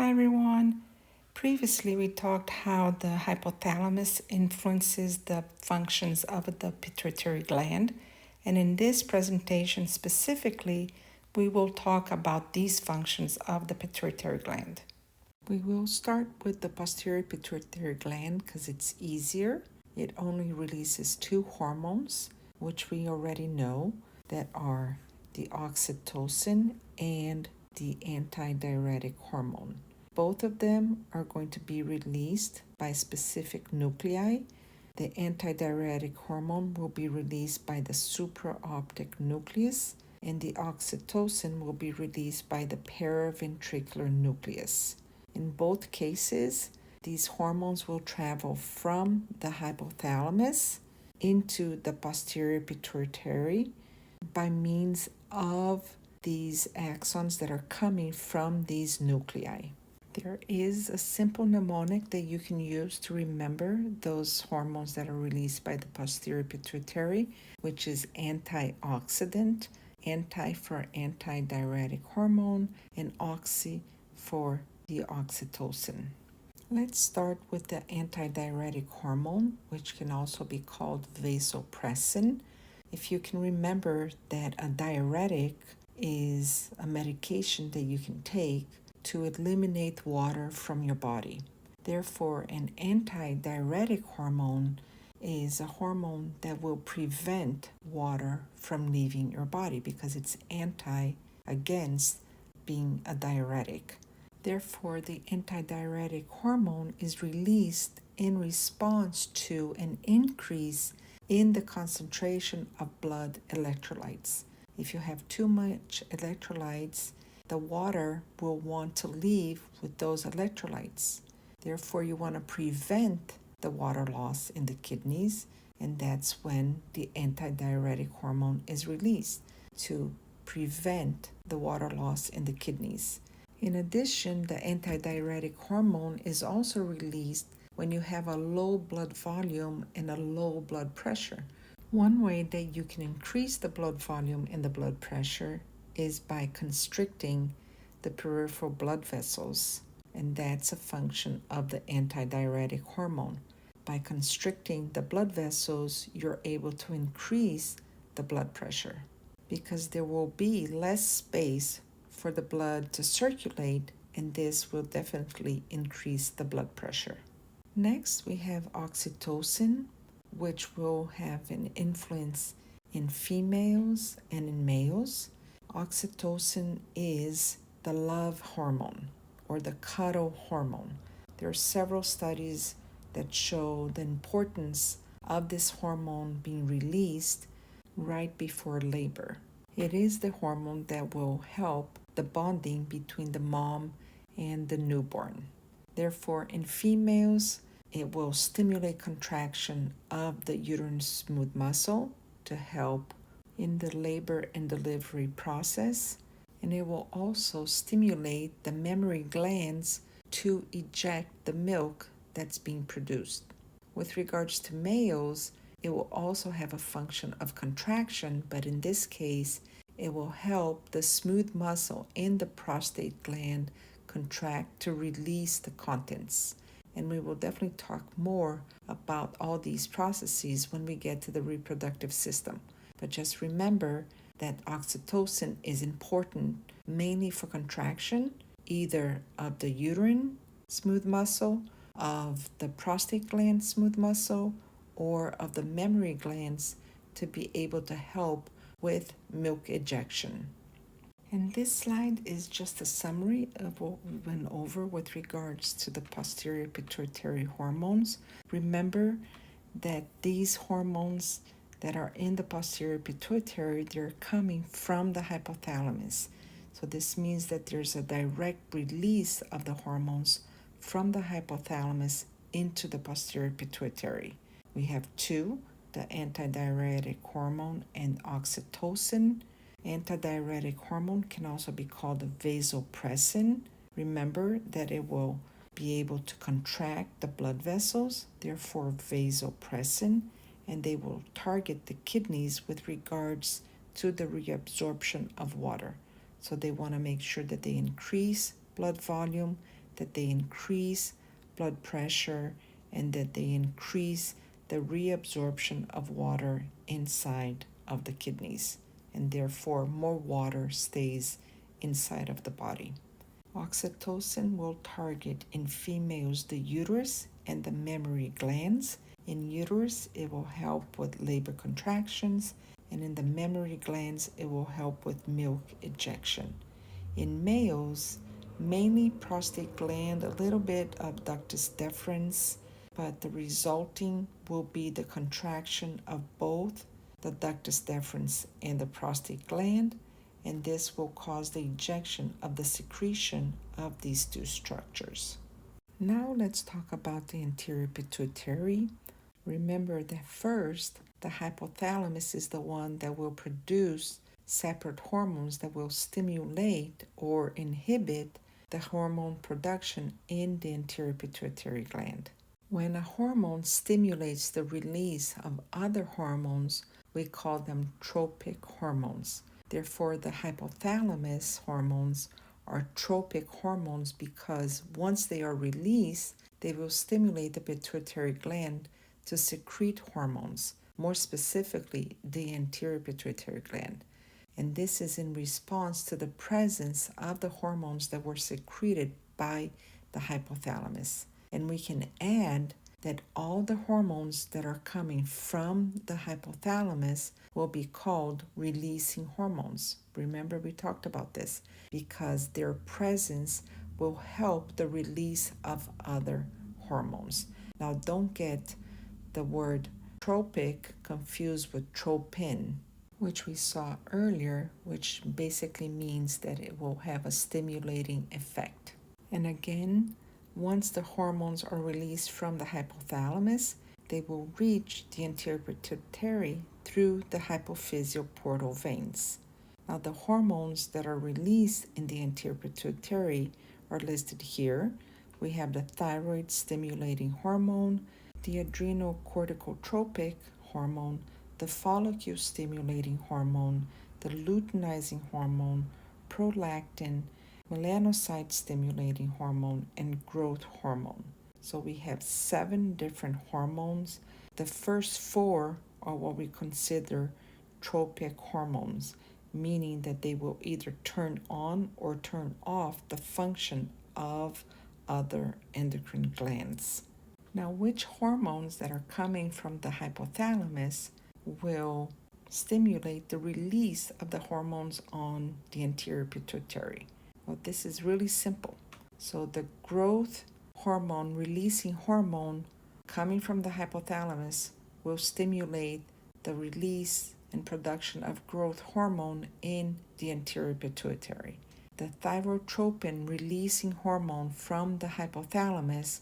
Hi everyone. Previously, we talked how the hypothalamus influences the functions of the pituitary gland, and in this presentation specifically, we will talk about these functions of the pituitary gland. We will start with the posterior pituitary gland because it's easier. It only releases two hormones, which we already know, that are the oxytocin and the antidiuretic hormone. Both of them are going to be released by specific nuclei. The antidiuretic hormone will be released by the supraoptic nucleus, and the oxytocin will be released by the paraventricular nucleus. In both cases, these hormones will travel from the hypothalamus into the posterior pituitary by means of these axons that are coming from these nuclei. There is a simple mnemonic that you can use to remember those hormones that are released by the posterior pituitary, which is antioxidant, anti for antidiuretic hormone, and oxy for the oxytocin. Let's start with the antidiuretic hormone, which can also be called vasopressin. If you can remember that a diuretic is a medication that you can take to eliminate water from your body. Therefore, an antidiuretic hormone is a hormone that will prevent water from leaving your body because it's against being a diuretic. Therefore, the antidiuretic hormone is released in response to an increase in the concentration of blood electrolytes. If you have too much electrolytes, the water will want to leave with those electrolytes. Therefore, you want to prevent the water loss in the kidneys, and that's when the antidiuretic hormone is released to prevent the water loss in the kidneys. In addition, the antidiuretic hormone is also released when you have a low blood volume and a low blood pressure. One way that you can increase the blood volume and the blood pressure is by constricting the peripheral blood vessels, and that's a function of the antidiuretic hormone. By constricting the blood vessels, you're able to increase the blood pressure because there will be less space for the blood to circulate, and this will definitely increase the blood pressure. Next, we have oxytocin, which will have an influence in females and in males. Oxytocin is the love hormone or the cuddle hormone. There are several studies that show the importance of this hormone being released right before labor. It is the hormone that will help the bonding between the mom and the newborn. Therefore, in females, it will stimulate contraction of the uterine smooth muscle to help in the labor and delivery process, and it will also stimulate the mammary glands to eject the milk that's being produced. With regards to males, it will also have a function of contraction, but in this case, it will help the smooth muscle in the prostate gland contract to release the contents. And we will definitely talk more about all these processes when we get to the reproductive system. But just remember that oxytocin is important mainly for contraction, either of the uterine smooth muscle, of the prostate gland smooth muscle, or of the mammary glands to be able to help with milk ejection. And this slide is just a summary of what we went over with regards to the posterior pituitary hormones. Remember that these hormones that are in the posterior pituitary, they're coming from the hypothalamus. So this means that there's a direct release of the hormones from the hypothalamus into the posterior pituitary. We have two, the antidiuretic hormone and oxytocin. Antidiuretic hormone can also be called vasopressin. Remember that it will be able to contract the blood vessels, therefore vasopressin, and they will target the kidneys with regards to the reabsorption of water. So they want to make sure that they increase blood volume, that they increase blood pressure and that they increase the reabsorption of water inside of the kidneys, and therefore more water stays inside of the body. Oxytocin will target in females the uterus and the mammary glands. In uterus, it will help with labor contractions, and in the mammary glands, it will help with milk ejection. In males, mainly prostate gland, a little bit of ductus deferens, but the resulting will be the contraction of both the ductus deferens and the prostate gland, and this will cause the ejection of the secretion of these two structures. Now let's talk about the anterior pituitary. Remember that first, the hypothalamus is the one that will produce separate hormones that will stimulate or inhibit the hormone production in the anterior pituitary gland. When a hormone stimulates the release of other hormones, we call them tropic hormones. Therefore, the hypothalamus hormones are tropic hormones because once they are released, they will stimulate the pituitary gland to secrete hormones, more specifically the anterior pituitary gland. And this is in response to the presence of the hormones that were secreted by the hypothalamus. And we can add that all the hormones that are coming from the hypothalamus will be called releasing hormones. Remember, we talked about this because their presence will help the release of other hormones. Now, don't get the word tropic confused with tropin, which we saw earlier, which basically means that it will have a stimulating effect. And again, once the hormones are released from the hypothalamus, they will reach the anterior pituitary through the hypophyseal portal veins. Now, the hormones that are released in the anterior pituitary are listed here. We have the thyroid stimulating hormone, the adrenocorticotropic hormone, the follicle stimulating hormone, the luteinizing hormone, prolactin, melanocyte stimulating hormone, and growth hormone. So we have 7 different hormones. The first 4 are what we consider tropic hormones, meaning that they will either turn on or turn off the function of other endocrine glands. Now, which hormones that are coming from the hypothalamus will stimulate the release of the hormones on the anterior pituitary? Well, this is really simple. So the growth hormone, releasing hormone coming from the hypothalamus will stimulate the release and production of growth hormone in the anterior pituitary. The thyrotropin releasing hormone from the hypothalamus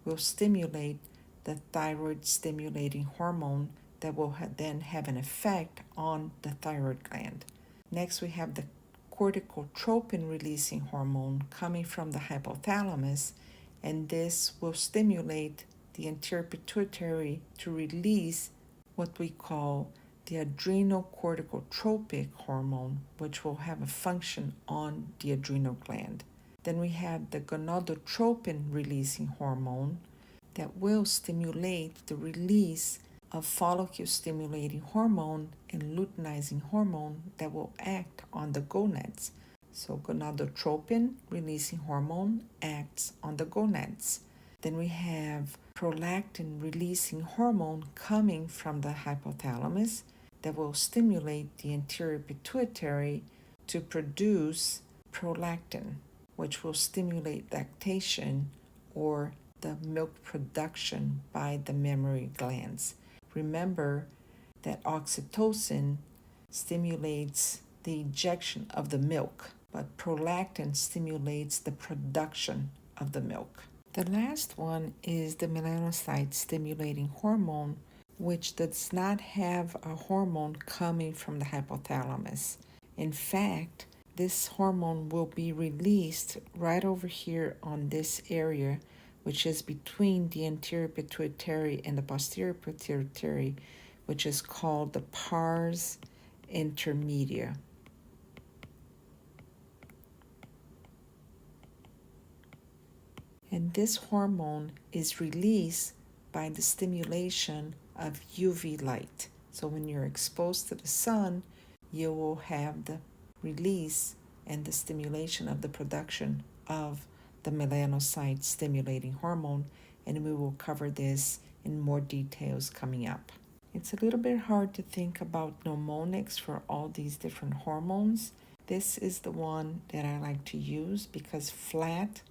will stimulate the thyroid stimulating hormone that will then have an effect on the thyroid gland. Next, we have the corticotropin releasing hormone coming from the hypothalamus, and this will stimulate the anterior pituitary to release what we call the adrenocorticotropic hormone, which will have a function on the adrenal gland. Then we have the gonadotropin releasing hormone that will stimulate the release of follicle stimulating hormone and luteinizing hormone that will act on the gonads. So gonadotropin releasing hormone acts on the gonads. Then we have prolactin releasing hormone coming from the hypothalamus that will stimulate the anterior pituitary to produce prolactin, which will stimulate lactation or the milk production by the mammary glands. Remember that oxytocin stimulates the ejection of the milk, but prolactin stimulates the production of the milk. The last one is the melanocyte stimulating hormone, which does not have a hormone coming from the hypothalamus. In fact, this hormone will be released right over here on this area, which is between the anterior pituitary and the posterior pituitary, which is called the pars intermedia. And this hormone is released by the stimulation of UV light. So when you're exposed to the sun, you will have the release and the stimulation of the production of the melanocyte stimulating hormone, and we will cover this in more details coming up. It's a little bit hard to think about mnemonics for all these different hormones. This is the one that I like to use because flat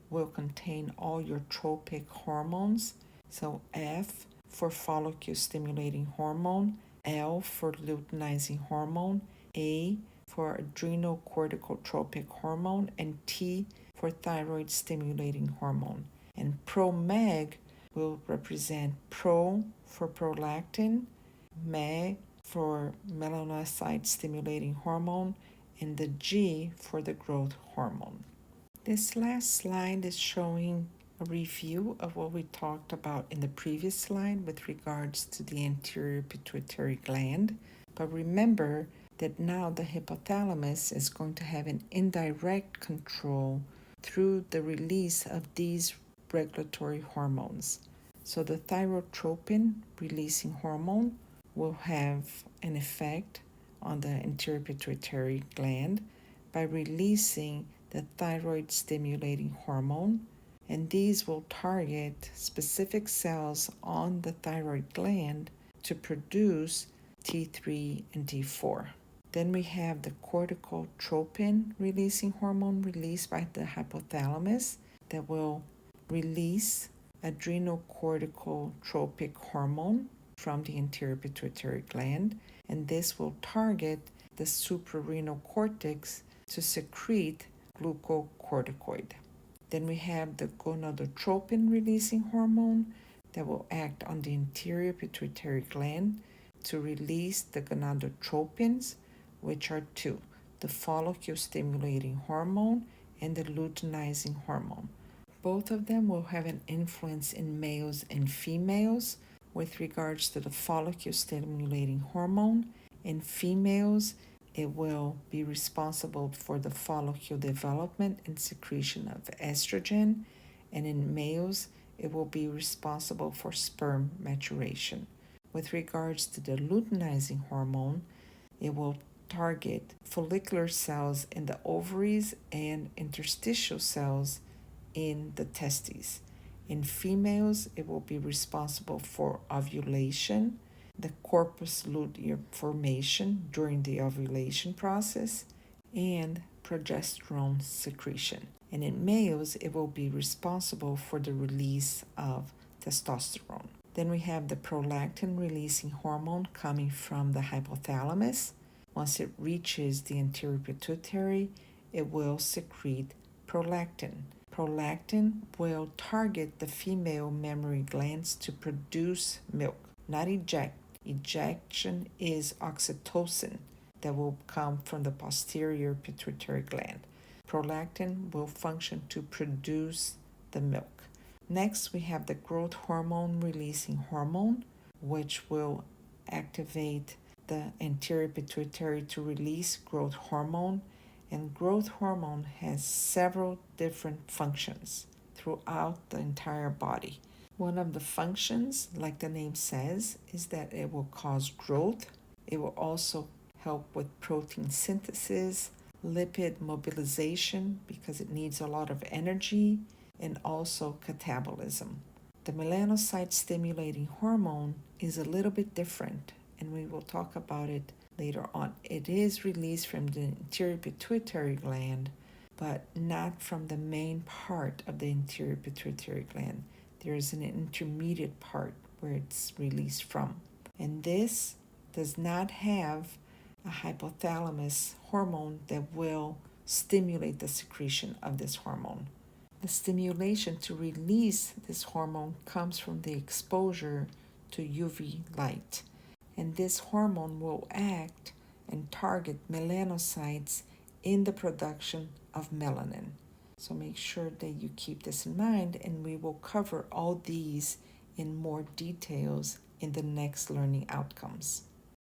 will contain all your tropic hormones. So F for follicle stimulating hormone, L for luteinizing hormone, A for adrenocorticotropic hormone, and T for thyroid stimulating hormone. And ProMag will represent Pro for prolactin, Mag for melanocyte stimulating hormone, and the G for the growth hormone. This last slide is showing a review of what we talked about in the previous slide with regards to the anterior pituitary gland. But remember that now the hypothalamus is going to have an indirect control through the release of these regulatory hormones. So the thyrotropin releasing hormone will have an effect on the anterior pituitary gland by releasing the thyroid stimulating hormone, and these will target specific cells on the thyroid gland to produce T3 and T4. Then we have the corticotropin releasing hormone released by the hypothalamus that will release adrenocorticotropic hormone from the anterior pituitary gland, and this will target the suprarenal cortex to secrete glucocorticoid. Then we have the gonadotropin releasing hormone that will act on the anterior pituitary gland to release the gonadotropins, which are two, the follicle stimulating hormone and the luteinizing hormone. Both of them will have an influence in males and females. With regards to the follicle stimulating hormone, in females, it will be responsible for the follicle development and secretion of estrogen, and in males, it will be responsible for sperm maturation. With regards to the luteinizing hormone, it will target follicular cells in the ovaries and interstitial cells in the testes. In females, it will be responsible for ovulation, the corpus luteum formation during the ovulation process, and progesterone secretion. And in males, it will be responsible for the release of testosterone. Then we have the prolactin releasing hormone coming from the hypothalamus. Once it reaches the anterior pituitary, it will secrete prolactin. Prolactin will target the female mammary glands to produce milk, not eject. Ejection is oxytocin that will come from the posterior pituitary gland. Prolactin will function to produce the milk. Next, we have the growth hormone releasing hormone, which will activate the anterior pituitary to release growth hormone. And growth hormone has several different functions throughout the entire body. One of the functions, like the name says, is that it will cause growth. It will also help with protein synthesis, lipid mobilization because it needs a lot of energy, and also catabolism. The melanocyte stimulating hormone is a little bit different, and we will talk about it later on. It is released from the anterior pituitary gland, but not from the main part of the anterior pituitary gland. There is an intermediate part where it's released from. And this does not have a hypothalamus hormone that will stimulate the secretion of this hormone. The stimulation to release this hormone comes from the exposure to UV light. And this hormone will act and target melanocytes in the production of melanin. So make sure that you keep this in mind, and we will cover all these in more details in the next learning outcomes.